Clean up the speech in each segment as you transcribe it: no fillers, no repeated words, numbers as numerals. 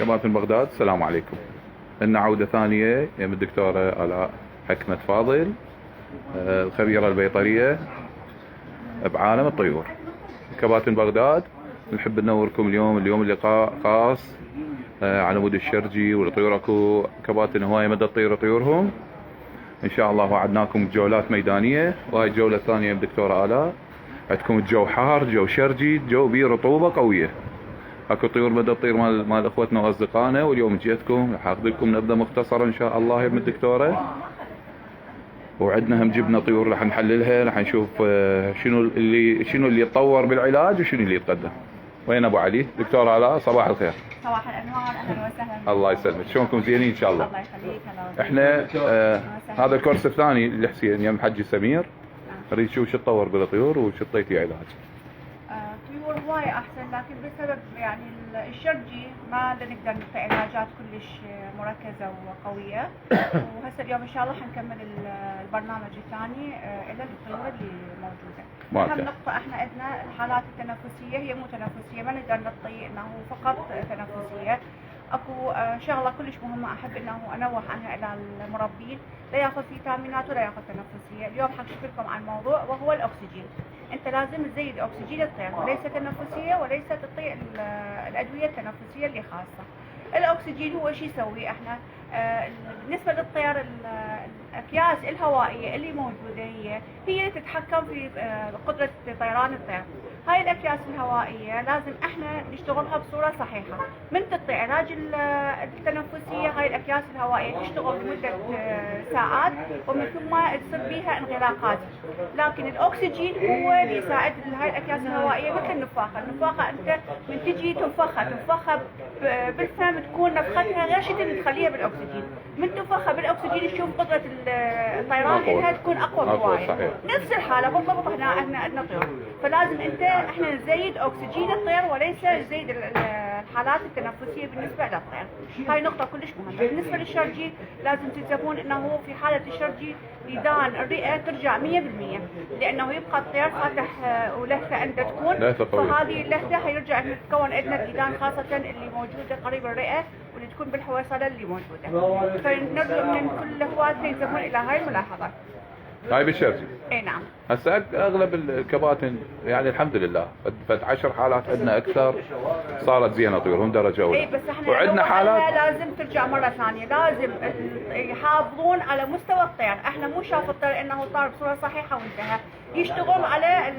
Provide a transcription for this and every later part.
كباتن بغداد، السلام عليكم. لنا عودة ثانية يم الدكتورة آلاء حكمة فاضل، الخبيرة البيطرية بعالم الطيور. كباتن بغداد، نحب ننوركم اليوم لقاء خاص على مود الشرجي والطيور. اكو كباتن هواية مدى تطير طيورهم ان شاء الله. وعدناكم جولات ميدانية، وهاي الجولة الثانية يم الدكتورة آلاء. عندكم الجو حار، جو شرجي، جو بيه رطوبة قوية. اكو طيور بدها تطير مال اخوتنا واصدقائنا، واليوم جيتكم راح اخذ لكم نبذه مختصره ان شاء الله يا ابن الدكتوره. وعندنا هم جبنا طيور راح نحللها، راح نشوف شنو اللي يتطور بالعلاج وشنو اللي يتقدم. وين ابو علي؟ دكتوره آلاء، صباح الخير. صباح الانوار، اهلا وسهلا. الله يسلمك، شلونكم؟ زينين ان شاء الله. الله يخليك. احنا هذا الكورس الثاني لحسين يم حجي سمير. نريد نشوف شو تطور بالطيور وشو طيتي علاج. طيور هواية احسن، لكن بسبب يعني الشرجي ما نقدر نعطي علاجات كلش مركزة وقوية. وهسه اليوم ان شاء الله حنكمل البرنامج الثاني الى الطيور اللي موجودة. اهم نقطة احنا عندنا الحالات التنفسية، هي مو تنفسية، ما نقدر نعطي انه فقط تنفسية. اكو شغله كلش مهمه احب انه انوه عنها الى المربين، لا ياخذ فيتامينات ولا ياخذ تنفسيه. اليوم حكشف لكم عن موضوع وهو الاكسجين. انت لازم تزيد اكسجين الطير، وليس تنفسيه وليس تعطي الادويه التنفسيه اللي خاصه. الاكسجين هو شو يسوي؟ احنا بالنسبه للطير الاكياس الهوائيه اللي موجوده هي تتحكم في قدره طيران الطير. هاي الاكياس الهوائيه لازم احنا نشتغلها بصوره صحيحه. من تعطي علاج التنفسيه هاي الاكياس الهوائيه تشتغل لمده ساعات، ومن ثم تصير بيها انغلاقات. لكن الاكسجين هو اللي يساعد هاي الاكياس الهوائيه، مثل النفاخه. النفاخه انت من تجي تنفخها بالفم تكون نفختها غير شكل اللي تخليها بالاكسجين. من تنفخها بالاكسجين تشوف قدره الطيران لها تكون اقوى بوايد. نفس الحاله بالضبط هنا عندنا طيور، فلازم احنا نزيد اكسجين الطير وليس نزيد الحالات التنفسيه بالنسبه للطير. هاي نقطه كلش مهمه. بالنسبه للشرجي لازم تنتبهون انه في حاله الشرجي ديدان الرئه ترجع 100%، لانه يبقى الطير فاتح ولهفه عنده تكون، فهذه اللهفه حيرجع تتكون عندنا ديدان خاصه اللي موجوده قريب الرئه واللي تكون بالحويصله اللي موجوده. فنرجو من كل هواة ينتبهون الى هاي الملاحظات. هاي بالشرجي. اي نعم. هسه اغلب الكباتن يعني الحمد لله فد 10 حالات عندنا اكثر صارت زينه طيورهم درجه اولى. اي بس احنا وعندنا حالات لازم ترجع مره ثانيه، لازم يحافظون على مستوى الطير. احنا مو شاف الطير انه طار بصوره صحيحه وانتهى، يشتغل على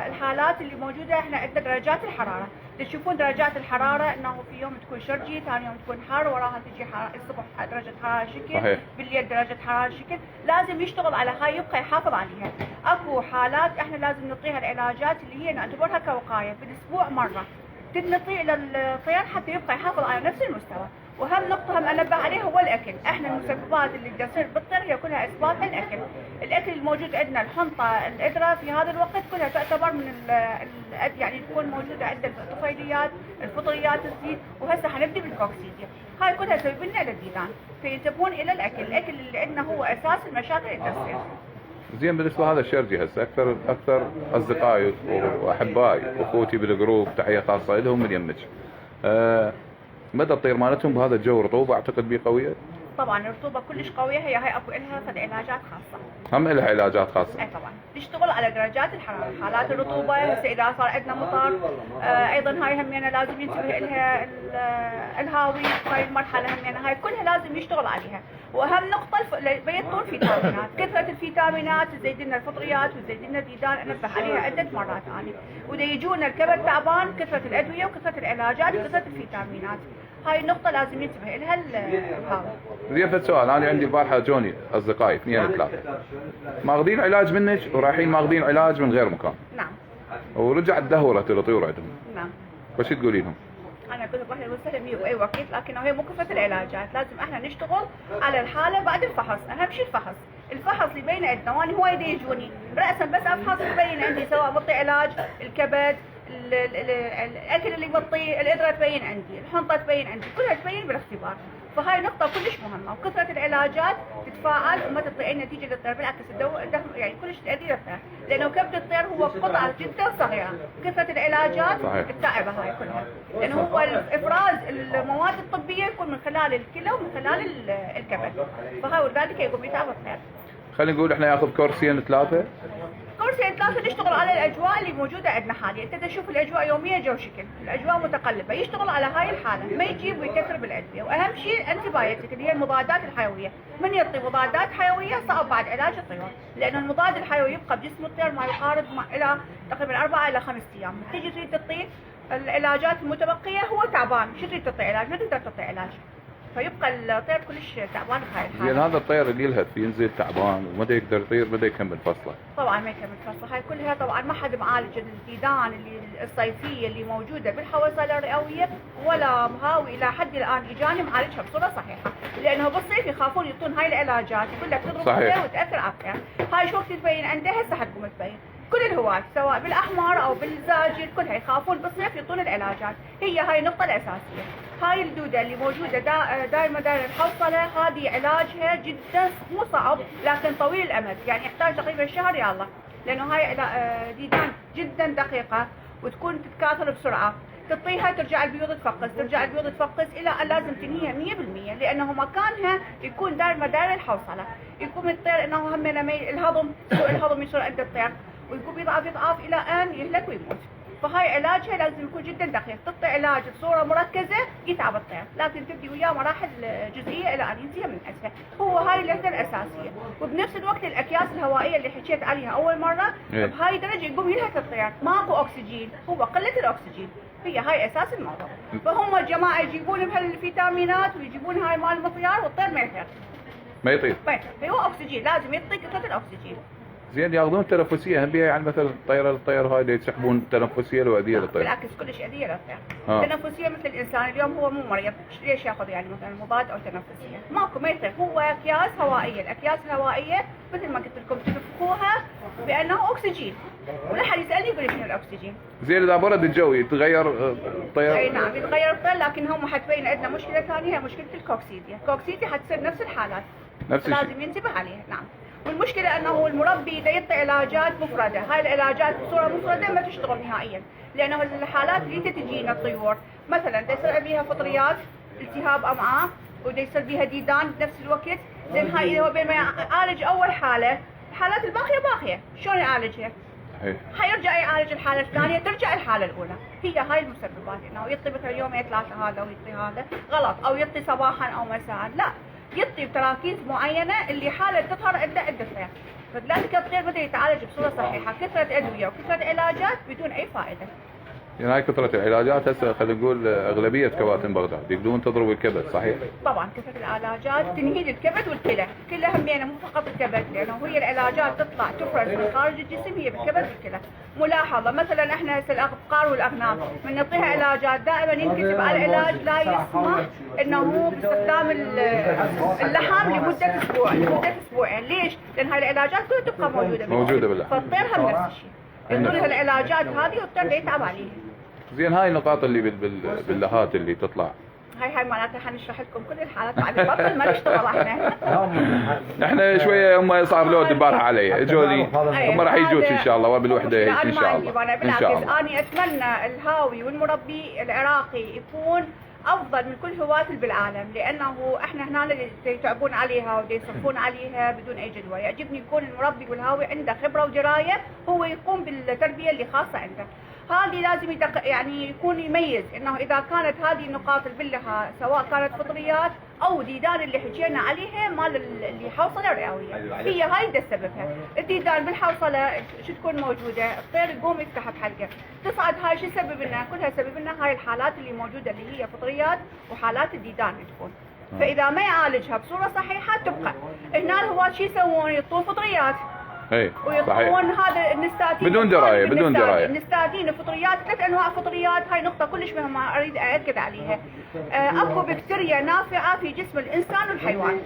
الحالات اللي موجوده. احنا عندنا درجات الحراره، تشوفون درجات الحراره انه في يوم تكون شرجي، ثاني يوم تكون حار، وراها تجي الصبح درجه حراره شكل، صحيح. بالليل درجه حراره شكل. لازم يشتغل على هاي، يبقى يحافظ عليها. اكو حالات احنا لازم نعطيها العلاجات اللي هي نعتبرها كوقايه بالاسبوع مره، نعطي للطير حتى يبقى يحافظ على نفس المستوى. واهم نقطه هم انبه عليها هو الاكل. احنا المسببات اللي تصير بالطير هي كلها اسبابها الاكل. الاكل الموجود عندنا الحنطه، الادره في هذا الوقت كلها تعتبر من يعني تكون موجوده عندنا الطفيليات، الفطريات، الزيت، وهسه حنبدي بالكوكسيديا. هاي كلها تسبب لنا الديدان، فينتبهون الى الاكل اللي عندنا هو اساس المشاكل اللي تصير. زين. بالنسبه هذا الشرجي هسه اكثر اصدقائي واحبائي واخوتي بالجروب، تحيه خاصه لهم من يمك. مدى الطير مالتهم بهذا الجو رطوبه اعتقد بيه قويه؟ طبعا الرطوبه كلش قويه، هاي اكو لها فد علاجات خاصه. هم لها علاجات خاصه؟ اي طبعا، تشتغل على درجات الحراره، حالات الرطوبه. هسه اذا صار عندنا مطر ايضا هاي همينه لازم ينتبه لها الهاوي. هاي المرحله همينه هاي كلها لازم يشتغل عليها. واهم نقطه بيطون فيتامينات، كثره الفيتامينات تزيد لنا الفطريات وتزيد لنا الديدان، انبه عليها عده مرات ثانيه. واذا يجونا الكبد تعبان، كثره الادويه وكثره العلاجات وكثره الفيتامينات. هاي النقطة لازم ينتبه لها الهاوي. زين. فد سؤال، انا عندي البارحة جوني اصدقائي 2 3 ماخذين علاج منك ورايحين ماخذين علاج من غير مكان. نعم. ورجعت دهورت الطيور عندهم. نعم. وش تقولي لهم؟ انا اقول لهم اهلا وسهلا باي وقت، لكن هي مو كفة العلاجات، لازم احنا نشتغل على الحالة بعد الفحص. اهم شيء الفحص. الفحص اللي يبين عندنا، وانا هواي يجوني راسا بس افحص يبين عندي سواء بطي علاج الكبد، الاكل اللي بطيه، الادره تبين عندي، الحنطه تبين عندي، كلها تبين بالاختبار. فهاي نقطة كلش مهمة. وكثرة العلاجات تتفاعل وما تعطي أي نتيجة للطير، بالعكس يعني كلش تأذي للطير، لأنه كبد الطير هو قطعة جدا صغيرة. كثرة العلاجات تتعبها هاي كلها، لأنه هو إفراز المواد الطبية من خلال الكلى ومن خلال الكبد، فهاي ولذلك يقوم يتعب الطير. خلينا نقول احنا ياخذ كورسين 3. كورسين 3 نشتغل على الاجواء اللي موجوده عندنا حاليا، انت تشوف الاجواء يوميه جو شكل، الاجواء متقلبه، يشتغل على هاي الحاله، ما يجيب ويكثر بالادويه، واهم شيء الانتيبايوتيك اللي هي المضادات الحيويه، من يعطي مضادات حيويه صعب بعد علاج الطيور، لان المضاد الحيوي يبقى بجسم الطير ما يقارب الى تقريبا 4 إلى 5 ايام، تيجي تريد تعطيه العلاجات المتبقيه هو تعبان، شو تريد تعطي علاج؟ ما تقدر تعطي علاج، فيبقى الطير كلش تعبان بهاي الحاله. زين هذا الطير اللي يلهث ينزل تعبان وما يقدر يطير بدا يكمل فصله. طبعا ما يكمل فصله، هاي كلها طبعا ما حد معالج الديدان اللي الصيفيه اللي موجوده بالحوصله الرئويه ولا مهاوي الى حد الان اجاني معالجها بصوره صحيحه، لانه بالصيف يخافون يعطون هاي العلاجات يقول لك تضرب الطير وتاثر على الطير، هاي شو وقت تبين عنده هسه حتقوم تبين. كل الهواة سواء بالاحمر او بالزاجل كلها يخافون بالصيف يعطون العلاجات، هي هاي النقطه الاساسيه. هاي الدوده اللي موجوده دائما الحوصله هذه علاجها جدا مو صعب لكن طويل الامد، يعني يحتاج تقريبا شهر يا الله، لانه هاي ديدان جدا دقيقه وتكون تتكاثر بسرعه، تعطيها ترجع البيوض تفقس، ترجع البيوض تفقس الى ان لازم تنهيها 100%، لانه مكانها يكون دائما مدار الحوصله، يكون الطير انه هم الهضم سوء الهضم يصير عند الطير ويكون يضعف الى ان يهلك ويموت. فهاي علاجها لازم يكون جدا دقيق، تعطي علاج بصوره مركزه يتعب الطير، لكن تبدي وياه مراحل جزئيه الى ان ينتهي من اسفل، هو هاي العده الاساسيه، وبنفس الوقت الاكياس الهوائيه اللي حكيت عليها اول مره بهاي الدرجه يقوم يلهث الطير، ماكو اكسجين، هو قله الاكسجين هي هاي اساس الموضوع، فهم الجماعه يجيبون بهالفيتامينات ويجيبون هاي مال المطيار والطير ما يطير. ما يطير. هو اكسجين لازم يعطي كثره الاكسجين. زين ياخذون تنفسيه هم بيها يعني مثلا الطير هاي يسحبون تنفسيه لو ادويه للطير؟ بالعكس كلش ادويه للطير. تنفسيه مثل الانسان اليوم هو مو مريض، ليش ياخذ يعني مثلا مضاد او تنفسيه؟ ماكو ما يطير، هو اكياس هوائيه، الاكياس الهوائيه مثل ما قلت لكم تنفخوها بانه اكسجين، ولا حد يسالني يقول شنو الاكسجين. زين اذا برد الجو يتغير الطير؟ اي نعم يتغير الطير، لكن هم حتبين عندنا مشكله ثانيه هي مشكله الكوكسيديا، الكوكسيديا حتصير نفس الحالات، نفس الشيء لازم ينتبه عليها. نعم، والمشكله انه المربي دا يعطي علاجات مفرده، هاي العلاجات بصوره مفرده ما تشتغل نهائيا، لانه الحالات اللي تجينا الطيور مثلا دا يصير بيها فطريات التهاب امعاء ودا يصير بيها ديدان بنفس الوقت، زين هاي هو بين ما يعالج اول حاله الحالات الباقيه باقيه، شلون يعالجها؟ حيرجع يعالج الحاله الثانيه ترجع الحاله الاولى، هي هاي المسببات، انه يعطي مثلا يومين 3 هذا ويعطي هذا غلط، او يعطي صباحا او مساء، لا يعطي بتراكيز معينه اللي حاله تظهر عند الطير، فلذلك الطير بده يتعالج بصوره صحيحه، كثره ادويه وكثره علاجات بدون اي فائده. يعني هاي كثرة العلاجات هسه خلينا نقول أغلبية كباتن بغداد يقدرون تضرب الكبد صحيح؟ طبعا كثرة العلاجات تنهي الكبد والكلى، كلها همينة مو فقط الكبد، لأنه هي العلاجات تطلع تفرز من خارج الجسم هي بالكبد والكلى. ملاحظة مثلا احنا هسه الأبقار والأغنام من نعطيها علاجات دائما ينكتب على العلاج لا يسمح انه باستخدام اللحم لمدة أسبوع، لمدة أسبوعين، ليش؟ لأن هاي العلاجات كلها تبقى موجودة باللحم، فالطير هم نفس الشيء. يعطون لها العلاجات هذه والطير يتعب عليها. زين هاي النقاط اللي باللهات اللي تطلع هاي معناتها حنشرح لكم كل الحالات بعد بطل ما نشتغل احنا شويه هم صار لود امبارح علي اجوني هم راح يجوك ان شاء الله وبالوحده ان شاء الله. بالعكس انا اتمنى الهاوي والمربي العراقي يكون افضل من كل هواة بالعالم، لانه احنا هنا يتعبون عليها ويصفون عليها بدون اي جدوى، يعجبني يكون المربي والهاوي عنده خبره ودرايه هو يقوم بالتربيه اللي خاصه عنده. هذه لازم يعني يكون يميز انه اذا كانت هذه النقاط اللي باللها سواء كانت فطريات او ديدان اللي حكينا عليها مال اللي حوصله رئويه، هي هاي اللي سببها. الديدان بالحوصله شو تكون موجوده؟ الطير يقوم يفتح بحلقه تصعد، هاي شو سبب لنا؟ كلها سبب لنا هاي الحالات اللي موجوده اللي هي فطريات وحالات الديدان اللي تكون. فاذا ما يعالجها بصوره صحيحه تبقى هنا الهواة شو يسوون؟ يعطون فطريات ويطلعون هذا النستاتين بدون درايه النستاتين الفطريات، 3 انواع فطريات، هاي نقطه كلش مهمه اريد ااكد عليها. اكو بكتيريا نافعه في جسم الانسان والحيوان،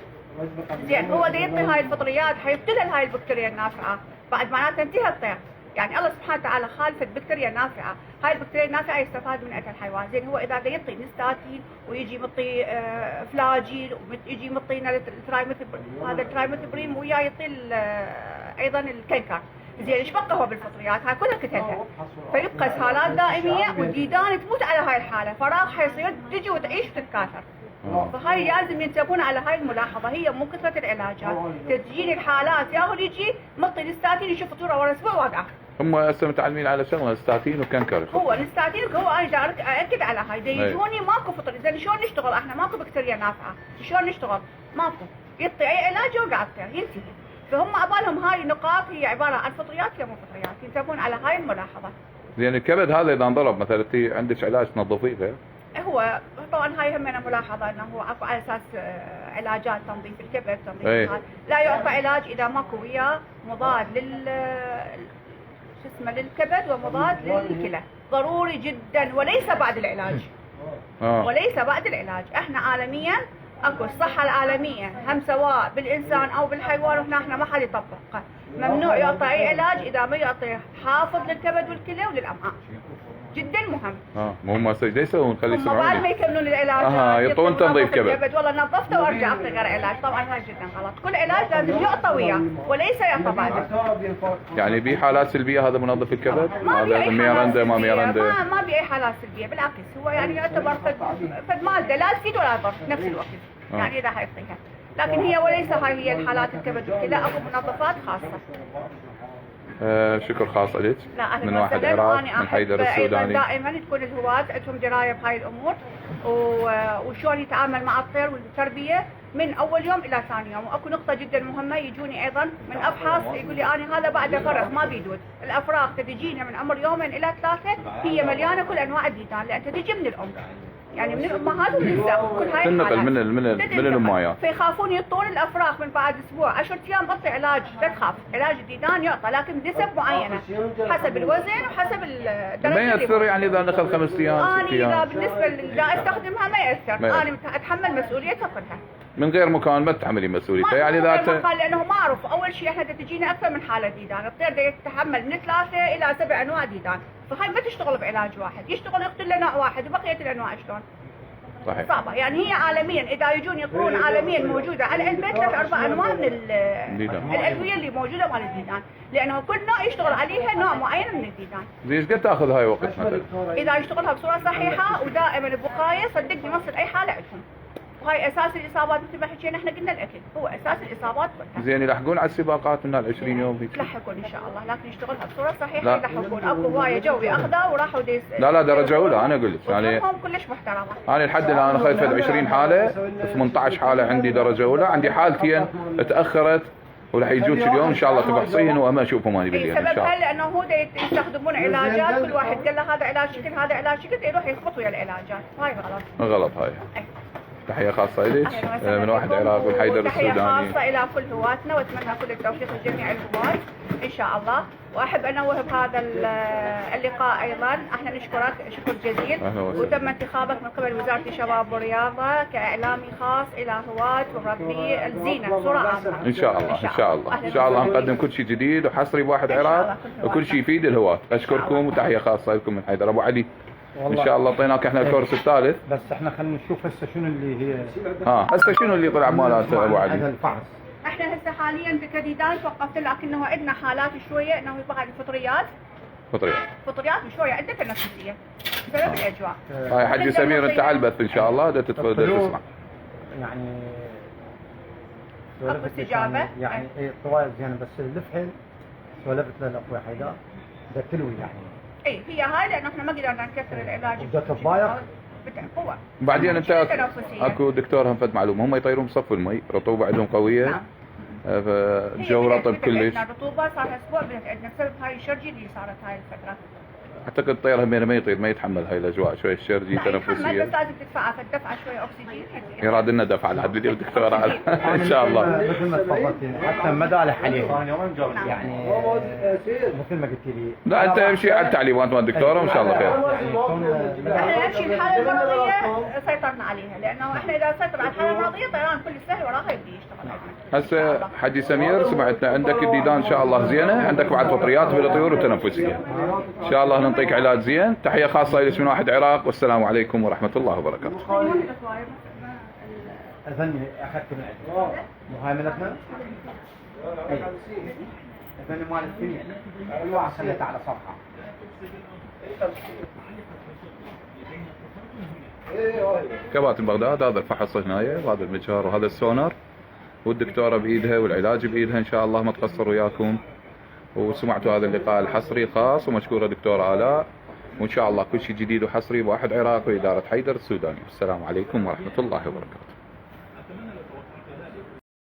زين هو دا يعطي هاي الفطريات حيقتلها هاي البكتيريا النافعه، بعد معناتها انتهى الطير، يعني الله سبحانه وتعالى خالفت بكتيريا نافعه، هاي البكتيريا النافعه يستفاد من اكل الحيوان، زين هو اذا دا يعطي نستاتين ويجي مطي فلاجيل ويجي مطينا هذا الترايميثوبريم وياه يعطي ايضا الكنكر، زين ايش بقى هو بالفطريات؟ هاي كلها قتلها. فيبقى اسهالات دائميه والديدان تموت على هاي الحاله، فراغ حيصير تجي وتعيش وتتكاثر. فهاي لازم ينتبهون على هاي الملاحظه، هي مو كثره العلاجات، تجيني الحالات ياهو يجي مطي الستاتين يشوف فطوره ورا اسبوع واقع. هم هسه متعلمين على شغله ستاتين وكنكر. هو الستاتين هو انا اكد على هاي يجوني ماكو فطر، زين شلون نشتغل احنا؟ ماكو بكتيريا نافعه، شلون نشتغل؟ ماكو، يعطي اي علاج وقع ينتهي. فهم عبالهم هاي النقاط هي عباره عن فطريات يا مو فطريات، ينتبهون على هاي الملاحظه. زين الكبد هذا اذا انضرب مثلا انت عندك علاج تنظفيه؟ هو طبعا هاي هم ملاحظه انه هو اكو على اساس علاجات تنظيف الكبد تنظيف لا يعطى علاج اذا ماكو وياه مضاد شو اسمه للكبد ومضاد للكلى، ضروري جدا وليس بعد العلاج. وليس بعد العلاج. احنا عالميا اكو الصحه العالميه هم سواء بالانسان او بالحيوان، وهنا احنا ما حد يطبقها. ممنوع يعطى اي علاج اذا ما يعطي حافظ للكبد والكلى وللامعاء. جدا مهم. مو هم هسه ايش يسوون؟ خلي يسمعون بعد ما يكملون العلاج يعطون تنظيف كبد. والله نظفته وارجع اعطي غير علاج، طبعا هاي جدا غلط. كل علاج لازم يعطى وياه وليس يعطى بعده. يعني بي حالات سلبيه هذا منظف الكبد؟ هذا ميرندا ما ميرندا؟ ما بي اي حالات سلبيه، بالعكس هو يعني يعتبر فد ماده لا تفيد ولا تضر في نفس الوقت. يعني اذا حيعطيها، لكن هي وليس هاي هي الحالات الكبد والكلى، اكو منظفات خاصه. شكر خاص لك من واحد عراق من حيدر السوداني. دائما تكون الهواة عندهم درايه بهاي الامور وشلون يتعامل مع الطير والتربيه من اول يوم الى ثاني يوم. واكو نقطه جدا مهمه، يجوني ايضا من ابحاث يقول لي انا هذا بعد فرغ ما بيدود. الافراغ تجينا من عمر يومين الى 3 هي مليانه كل انواع الديدان، لان تجي من الام يعني من الامهات والنساء كل هاي تنقل من الامهات. فيخافون يعطون الافراغ من بعد اسبوع 10 ايام اعطي علاج، لا تخاف، علاج الديدان يعطى لكن بنسب معينه حسب الوزن وحسب الدرجه. ما ياثر يعني اذا دخل 5 ايام 6 ايام؟ انا بالنسبه لا استخدمها ما ياثر، انا اتحمل مسؤوليتها كلها. من غير مكان ما تتحملي مسؤوليتها يعني ذات لانه معروف اول شيء احنا تجينا اكثر من حاله ديدان، الطير تتحمل من 3 الى 7 انواع ديدان، فهاي ما تشتغل بعلاج واحد، يشتغل يقتل له نوع واحد وبقيه الانواع شلون؟ صحيح. صعبه يعني. هي عالميا اذا يجون يقرون عالميا موجوده على البيت 3-4 انواع من الادويه اللي موجوده مال الديدان، لانه كل نوع يشتغل عليها نوع معين من الديدان. زين ايش قد تاخذ هاي وقت مثلا؟ اذا يشتغلها بصوره صحيحه ودائما بوقايه صدقني يوصل اي حاله عندهم. وهي اساس الاصابات مثل ما حكينا احنا قلنا الاكل هو اساس الاصابات كلها. زين يلحقون على السباقات من 20 يوم هيك؟ يلحقون ان شاء الله، لكن يشتغلها بصوره صحيحه يلحقون. اكو هوايه جوي اخذوا وراحوا لا درجه اولى انا اقول لك يعني هم كلش محترمه. انا لحد الان اخذت 20 حاله، 18 حاله عندي درجه اولى، عندي حالتين تاخرت وراح يجوك اليوم ان شاء الله تفحصين واما اشوفهم انا بالليل ان شاء الله. سببها لانه هو يستخدمون علاجات، كل واحد قال له هذا علاج شكل هذا علاج شكل، يروح يخبط ويا العلاجات، هاي غلط. غلط هاي. تحية خاصة إليك من واحد عراق والحيدر السوداني. تحية خاصة إلى كل هواتنا وأتمنى كل التوفيق لجميع الهواة إن شاء الله. وأحب أن أوهب هذا اللقاء أيضا، احنا نشكرك شكر جزيل وتم انتخابك من قبل وزارة الشباب والرياضة كإعلامي خاص إلى هواة وربي الزينة بصورة عامة. إن شاء الله إن شاء الله إن شاء الله نقدم كل شيء جديد وحصري بواحد عراق وكل شيء يفيد الهواة. أشكركم وتحية خاصة لكم من حيدر. أبو علي ان شاء الله اعطيناك احنا الكورس الثالث، بس احنا خلينا نشوف هسه شنو اللي هي هسه شنو اللي طلع مالات ابو علي. الفحص احنا هسه حاليا بكديدان توقفت، لكنه عندنا حالات شويه انه يبقى الفطريات شويه عندنا تنفسيه بسبب الاجواء. هاي حجي سمير انت على البث ان شاء الله تسمع يعني اكو استجابه يعني طوال زين، بس الفحل سولفت للاخوي حيدر ده كلوي يعني هي هاي لانه احنا ما قدرنا نكسر العلاج بتضايق قوة. بعدين انت اكو دكتور هم فد معلومه هم يطيرون بصف المي، رطوبه عندهم قويه. نعم. فالجو رطب كلش. الرطوبه صار اسبوع بدت عندنا بسبب هاي الشرجي اللي صارت هاي الفتره. اعتقد الطير همين ما يطير ما يتحمل هاي الاجواء شوي الشرجي تنفسيه. بس لازم تدفعها فالدفعه شوي اكسجين. يراد لنا دفعه لحد اليوم دكتوره ان شاء الله. مثل ما تفضلتي حتى ما دالح عليه يعني مثل ما قلت لي. لا انت امشي على التعليمات مال الدكتوره وان شاء الله خير. احنا نمشي الحاله المرضيه سيطرنا عليها، لانه احنا اذا سيطر على الحاله المرضيه طيران كل سهل وراها يبدي يشتغل. هسه حجي سمير سمعتنا عندك الديدان ان شاء الله زينه، عندك بعد فطريات في الطيور وتنفسيه ان شاء الله نعطيك علاج زين. تحيه خاصه لك من واحد عراق والسلام عليكم ورحمه الله وبركاته. اظني اخذت من عندك وهاي منتنا الفن مال السنة الواحد خليته على صفحة. كباتن بغداد هذا الفحص هنا وهذا المجهر وهذا السونار والدكتورة بإيدها والعلاج بإيدها إن شاء الله ما تقصر وياكم. وسمعتوا هذا اللقاء الحصري الخاص ومشكورة دكتورة آلاء، وإن شاء الله كل شيء جديد وحصري بواحد عراقي وإدارة حيدر السوداني. السلام عليكم ورحمة الله وبركاته.